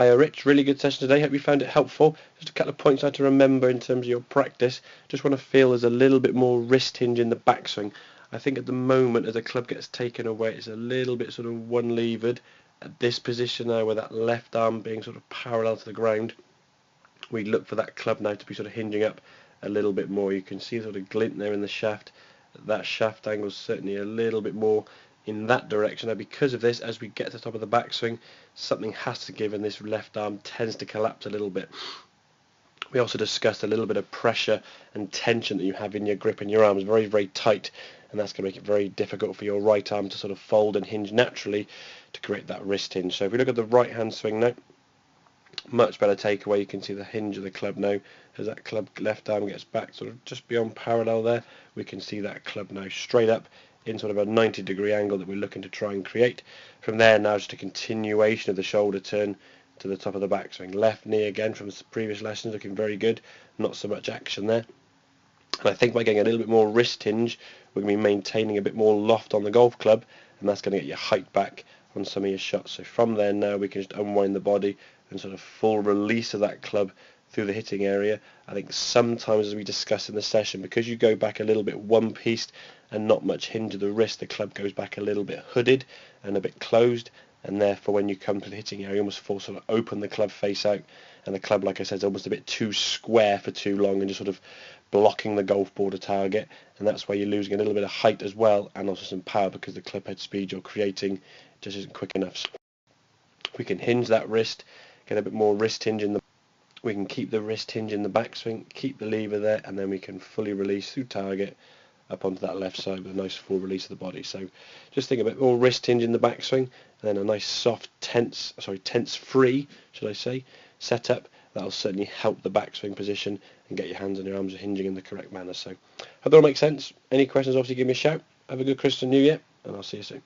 Hiya Rich, really good session today, hope you found it helpful. Just a couple of points I had to remember in terms of your practice. Just want to feel there's a little bit more wrist hinge in the backswing. I think at the moment as the club gets taken away it's a little bit sort of one levered. At this position now with that left arm being sort of parallel to the ground, we look for that club now to be sort of hinging up a little bit more. You can see a sort of glint there in the shaft. That shaft angle is certainly a little bit more in that direction. Now because of this, as we get to the top of the backswing, something has to give and this left arm tends to collapse a little bit. We also discussed a little bit of pressure and tension that you have in your grip in your arms, very, very tight, and that's going to make it very difficult for your right arm to sort of fold and hinge naturally to create that wrist hinge. So if we look at the right hand swing now, much better takeaway. You can see the hinge of the club now as that club left arm gets back sort of just beyond parallel there. We can see that club now straight up in sort of a 90-degree angle that we're looking to try and create. From there now just a continuation of the shoulder turn to the top of the backswing. Left knee again from the previous lessons looking very good, not so much action there. And I think by getting a little bit more wrist hinge we're going to be maintaining a bit more loft on the golf club, and that's going to get your height back on some of your shots. So from there now we can just unwind the body and sort of full release of that club through the hitting area. I think sometimes, as we discussed in the session, because you go back a little bit one-pieced and not much hinge of the wrist, the club goes back a little bit hooded and a bit closed, and therefore when you come to the hitting area you almost force sort of open the club face out, and the club, like I said, is almost a bit too square for too long and just sort of blocking the golf ball to target, and that's why you're losing a little bit of height as well and also some power because the club head speed you're creating just isn't quick enough. So if we can hinge that wrist, get a bit more wrist hinge in the, we can keep the wrist hinge in the backswing, keep the lever there, and then we can fully release through target up onto that left side with a nice full release of the body. So just think a bit more wrist hinge in the backswing, and then a nice soft tense free, should I say, setup. That'll certainly help the backswing position and get your hands and your arms hinging in the correct manner. So hope that all makes sense. Any questions, obviously give me a shout. Have a good Christmas and New Year, and I'll see you soon.